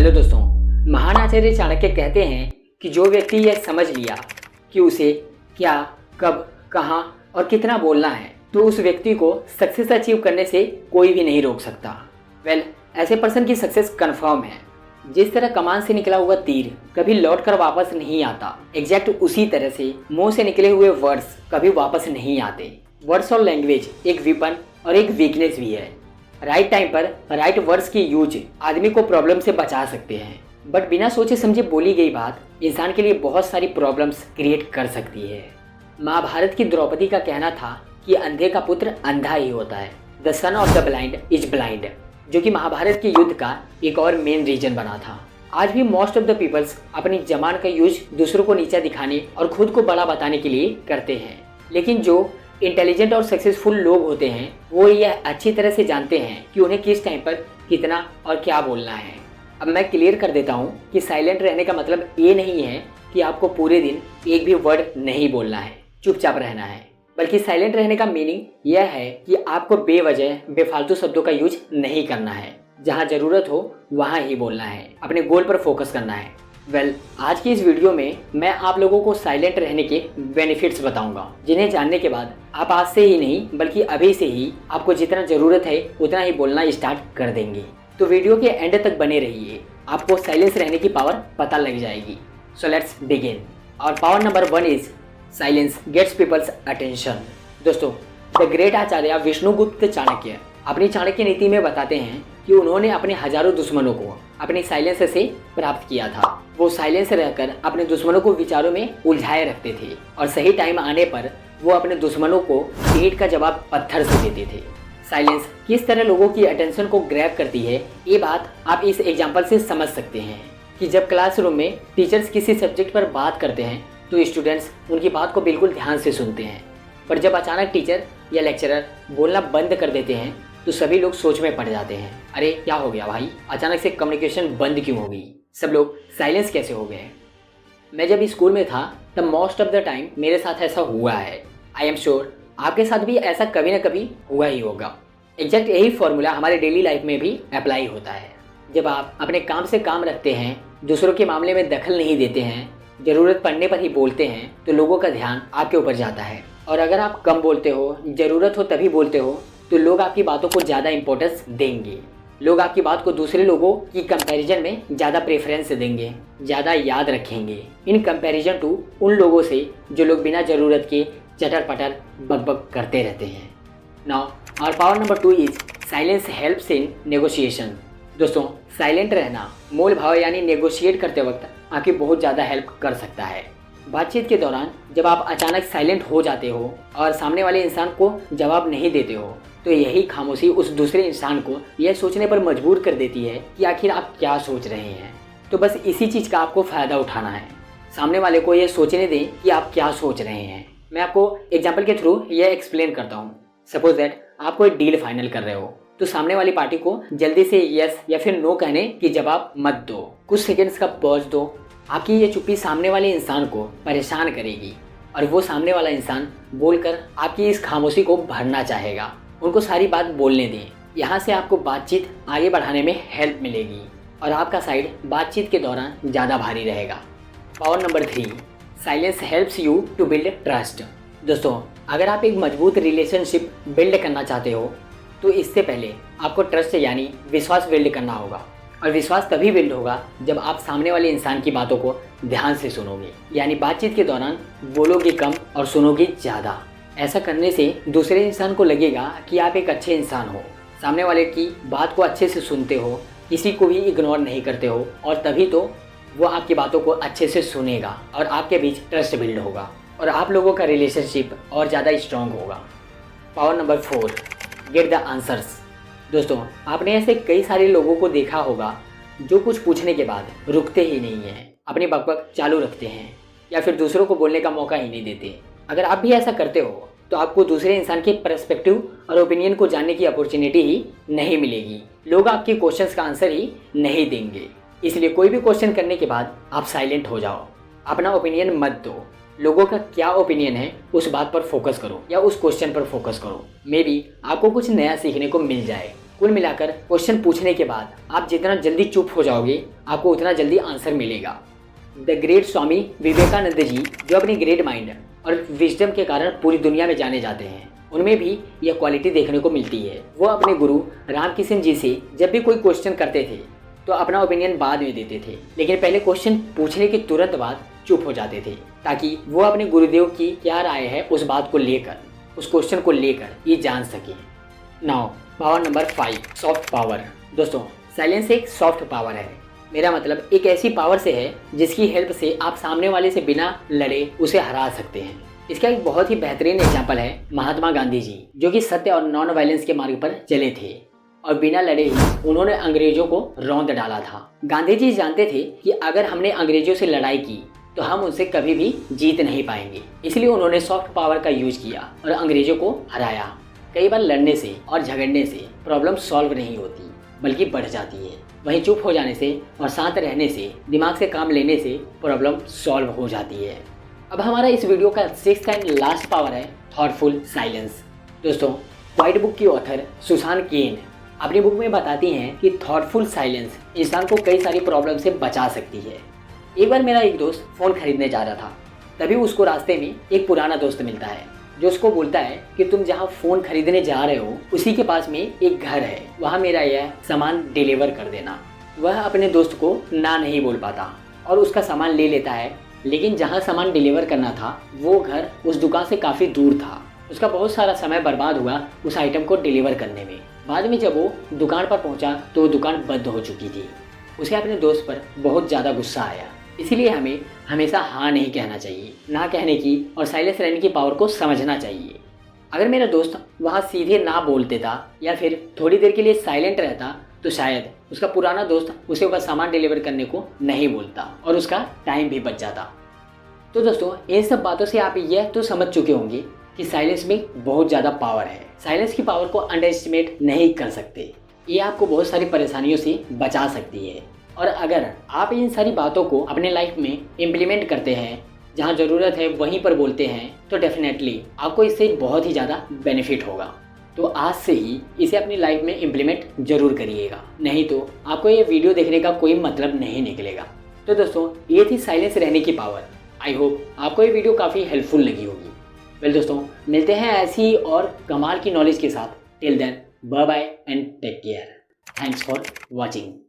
Hello दोस्तों, महान आचार्य चाणक्य कहते हैं कि जो व्यक्ति यह समझ लिया कि उसे क्या, कब, कहाँ और कितना बोलना है, तो उस व्यक्ति को सक्सेस अचीव करने से कोई भी नहीं रोक सकता। ऐसे पर्सन की सक्सेस कंफर्म है। जिस तरह कमान से निकला हुआ तीर कभी लौट कर वापस नहीं आता, एग्जैक्ट उसी तरह से मुंह से निकले हुए वर्ड्स कभी वापस नहीं आते। वर्ड्स और लैंग्वेज एक विपन और एक वीकनेस भी है। राइट टाइम पर राइट वर्ड्स की यूज आदमी को प्रॉब्लम से बचा सकते हैं, बट बिना सोचे समझे बोली गई बात इंसान के लिए बहुत सारी प्रॉब्लम्स क्रिएट कर सकती है। महाभारत की द्रौपदी का कहना था कि अंधे का पुत्र अंधा ही होता है, the son of the blind is blind, जो कि महाभारत के युद्ध का एक और मेन रीजन बना था। आज भी मोस्ट ऑफ द पीपल्स अपनी जबान का यूज दूसरों को नीचा दिखाने और खुद को बड़ा बताने के लिए करते हैं, लेकिन जो इंटेलिजेंट और सक्सेसफुल लोग होते हैं वो यह अच्छी तरह से जानते हैं कि उन्हें किस टाइम पर कितना और क्या बोलना है। अब मैं क्लियर कर देता हूँ कि साइलेंट रहने का मतलब ये नहीं है कि आपको पूरे दिन एक भी वर्ड नहीं बोलना है, चुपचाप रहना है, बल्कि साइलेंट रहने का मीनिंग यह है कि आपको बेवजह बेफालतू शब्दों का यूज नहीं करना है। जहाँ जरूरत हो वहाँ ही बोलना है, अपने गोल पर फोकस करना है। आज की इस वीडियो में मैं आप लोगों को साइलेंट रहने के बेनिफिट्स बताऊंगा, जिन्हें जानने के बाद आप आज से ही नहीं बल्कि अभी से ही आपको जितना जरूरत है उतना ही बोलना स्टार्ट कर देंगे। तो वीडियो के एंड तक बने रहिए, आपको साइलेंस रहने की पावर पता लग जाएगी। So let's begin. और power number 1 is silence gets peoples attention. दोस्तों, द ग्रेट आचार्य विष्णुगुप्त चाणक्य अपनी चाणक्य नीति में बताते हैं कि उन्होंने अपने हजारों दुश्मनों को अपनी साइलेंस से प्राप्त किया था। वो साइलेंस रहकर अपने दुश्मनों को विचारों में उलझाए रखते थे और सही टाइम आने पर वो अपने दुश्मनों को ईंट का जवाब पत्थर से देते थे। साइलेंस किस तरह लोगों की अटेंशन को ग्रैब करती है, ये बात आप इस एग्जाम्पल से समझ सकते हैं कि जब क्लासरूम में टीचर्स किसी सब्जेक्ट पर बात करते हैं तो स्टूडेंट्स उनकी बात को बिल्कुल ध्यान से सुनते हैं, पर जब अचानक टीचर या लेक्चरर बोलना बंद कर देते हैं तो सभी लोग सोच में पड़ जाते हैं, अरे क्या हो गया भाई, अचानक से कम्युनिकेशन बंद क्यों हो गई, सब लोग साइलेंस कैसे हो गए। मैं जब स्कूल में था तब मोस्ट ऑफ द टाइम मेरे साथ ऐसा हुआ है। आई एम श्योर आपके साथ भी ऐसा कभी ना कभी हुआ ही होगा। एग्जैक्ट यही फॉर्मूला हमारे डेली लाइफ में भी अप्लाई होता है। जब आप अपने काम से काम रखते हैं, दूसरों के मामले में दखल नहीं देते हैं, ज़रूरत पड़ने पर ही बोलते हैं, तो लोगों का ध्यान आपके ऊपर जाता है। और अगर आप कम बोलते हो, ज़रूरत हो तभी बोलते हो, तो लोग आपकी बातों को ज़्यादा इंपॉर्टेंस देंगे। लोग आपकी बात को दूसरे लोगों की कंपैरिजन में ज़्यादा प्रेफरेंस देंगे, ज़्यादा याद रखेंगे इन कंपैरिजन टू उन लोगों से जो लोग बिना ज़रूरत के चटर पटर बकबक करते रहते हैं। नाउ और power number 2 is silence helps in negotiation. दोस्तों, साइलेंट रहना मोल भाव यानी नेगोशिएट करते वक्त आपकी बहुत ज़्यादा हेल्प कर सकता है। बातचीत के दौरान जब आप अचानक साइलेंट हो जाते हो और सामने वाले इंसान को जवाब नहीं देते हो, तो यही खामोशी उस दूसरे इंसान को यह सोचने पर मजबूर कर देती है कि आखिर आप क्या सोच रहे हैं। तो बस इसी चीज़ का आपको फ़ायदा उठाना है, सामने वाले को यह सोचने दें कि आप क्या सोच रहे हैं। मैं आपको एग्जाम्पल के थ्रू यह एक्सप्लेन करता हूँ। सपोज दैट आप कोई डील फाइनल कर रहे हो, तो सामने वाली पार्टी को जल्दी से यस या फिर नो कहने की जवाब मत दो, कुछ सेकेंड्स का पॉज दो। आपकी ये चुप्पी सामने वाले इंसान को परेशान करेगी और वो सामने वाला इंसान बोलकर आपकी इस खामोशी को भरना चाहेगा। उनको सारी बात बोलने दें, यहाँ से आपको बातचीत आगे बढ़ाने में हेल्प मिलेगी और आपका साइड बातचीत के दौरान ज़्यादा भारी रहेगा। Power number 3, silence helps you to build trust. दोस्तों, अगर आप एक मजबूत रिलेशनशिप बिल्ड करना चाहते हो तो इससे पहले आपको ट्रस्ट यानी विश्वास बिल्ड करना होगा। और विश्वास तभी बिल्ड होगा जब आप सामने वाले इंसान की बातों को ध्यान से सुनोगे, यानी बातचीत के दौरान बोलोगे कम और सुनोगे ज़्यादा। ऐसा करने से दूसरे इंसान को लगेगा कि आप एक अच्छे इंसान हो, सामने वाले की बात को अच्छे से सुनते हो, किसी को भी इग्नोर नहीं करते हो, और तभी तो वो आपकी बातों को अच्छे से सुनेगा और आपके बीच ट्रस्ट बिल्ड होगा और आप लोगों का रिलेशनशिप और ज़्यादा स्ट्रॉन्ग होगा। Power number 4, get the answers. दोस्तों, आपने ऐसे कई सारे लोगों को देखा होगा जो कुछ पूछने के बाद रुकते ही नहीं हैं, अपनी बकबक चालू रखते हैं या फिर दूसरों को बोलने का मौका ही नहीं देते। अगर आप भी ऐसा करते हो तो आपको दूसरे इंसान के पर्सपेक्टिव और ओपिनियन को जानने की अपॉर्चुनिटी ही नहीं मिलेगी। लोग आपके क्वेश्चंस का आंसर ही नहीं देंगे। इसलिए कोई भी क्वेश्चन करने के बाद आप साइलेंट हो जाओ, अपना ओपिनियन मत दो। लोगों का क्या ओपिनियन है उस बात पर फोकस करो या उस क्वेश्चन पर फोकस करो। मे बी आपको कुछ नया सीखने को मिल जाए। कुल मिलाकर क्वेश्चन पूछने के बाद आप जितना जल्दी चुप हो जाओगे आपको उतना जल्दी आंसर मिलेगा। द ग्रेट स्वामी विवेकानंद जी, जो अपनी ग्रेट माइंड और विजडम के कारण पूरी दुनिया में जाने जाते हैं, उनमें भी यह क्वालिटी देखने को मिलती है। वो अपने गुरु रामकिशन जी से जब भी कोई क्वेश्चन करते थे तो अपना ओपिनियन बाद में देते थे, लेकिन पहले क्वेश्चन पूछने के तुरंत बाद चुप हो जाते थे, ताकि वो अपने गुरुदेव की क्या राय है उस बात को लेकर, उस क्वेश्चन को लेकर ये जान सके। Now power number 5, soft power. दोस्तों, साइलेंस एक सॉफ्ट पावर है। मेरा मतलब एक ऐसी पावर से है जिसकी हेल्प से आप सामने वाले से बिना लड़े उसे हरा सकते हैं। इसका एक बहुत ही बेहतरीन एग्जाम्पल है महात्मा गांधी जी, जो कि सत्य और नॉन वायलेंस के मार्ग पर चले थे और बिना लड़े ही उन्होंने अंग्रेजों को रौंद डाला था। गांधी जी जानते थे कि अगर हमने अंग्रेजों से लड़ाई की तो हम उनसे कभी भी जीत नहीं पाएंगे, इसलिए उन्होंने सॉफ्ट पावर का यूज किया और अंग्रेजों को हराया। कई बार लड़ने से और झगड़ने से प्रॉब्लम सॉल्व नहीं होती बल्कि बढ़ जाती है। वहीं चुप हो जाने से और शांत रहने से, दिमाग से काम लेने से प्रॉब्लम सॉल्व हो जाती है। अब हमारा इस वीडियो का 6th एंड लास्ट पावर है थॉटफुल साइलेंस। दोस्तों, व्हाइट बुक की ऑथर सुसान केन अपनी बुक में बताती हैं कि थॉटफुल साइलेंस इंसान को कई सारी प्रॉब्लम से बचा सकती है। एक बार मेरा एक दोस्त फ़ोन खरीदने जा रहा था, तभी उसको रास्ते में एक पुराना दोस्त मिलता है जो उसको बोलता है कि तुम जहाँ फ़ोन खरीदने जा रहे हो उसी के पास में एक घर है, वहाँ मेरा यह सामान डिलीवर कर देना। वह अपने दोस्त को ना नहीं बोल पाता और उसका सामान ले लेता है, लेकिन जहाँ सामान डिलीवर करना था वो घर उस दुकान से काफ़ी दूर था। उसका बहुत सारा समय बर्बाद हुआ उस आइटम को डिलीवर करने में। बाद में जब वो दुकान पर पहुँचा तो वो दुकान बंद हो चुकी थी। उसे अपने दोस्त पर बहुत ज़्यादा गुस्सा आया। इसीलिए हमें हमेशा हाँ नहीं कहना चाहिए, ना कहने की और साइलेंस रहने की पावर को समझना चाहिए। अगर मेरा दोस्त वहाँ सीधे ना बोल देता या फिर थोड़ी देर के लिए साइलेंट रहता तो शायद उसका पुराना दोस्त उसे वह सामान डिलीवर करने को नहीं बोलता और उसका टाइम भी बच जाता। तो दोस्तों, इन सब बातों से आप यह तो समझ चुके होंगे कि साइलेंस में बहुत ज़्यादा पावर है। साइलेंस की पावर को अंडर एस्टिमेट नहीं कर सकते। ये आपको बहुत सारी परेशानियों से बचा सकती है और अगर आप इन सारी बातों को अपने लाइफ में इम्प्लीमेंट करते हैं, जहाँ ज़रूरत है वहीं पर बोलते हैं, तो डेफिनेटली आपको इससे बहुत ही ज़्यादा बेनिफिट होगा। तो आज से ही इसे अपनी लाइफ में इम्प्लीमेंट जरूर करिएगा, नहीं तो आपको ये वीडियो देखने का कोई मतलब नहीं निकलेगा। तो दोस्तों, ये थी साइलेंस रहने की पावर। आई होप आपको ये वीडियो काफ़ी हेल्पफुल लगी होगी। वेल दोस्तों, मिलते हैं ऐसी और कमाल की नॉलेज के साथ। Till then, bye bye and take care. Thanks for watching.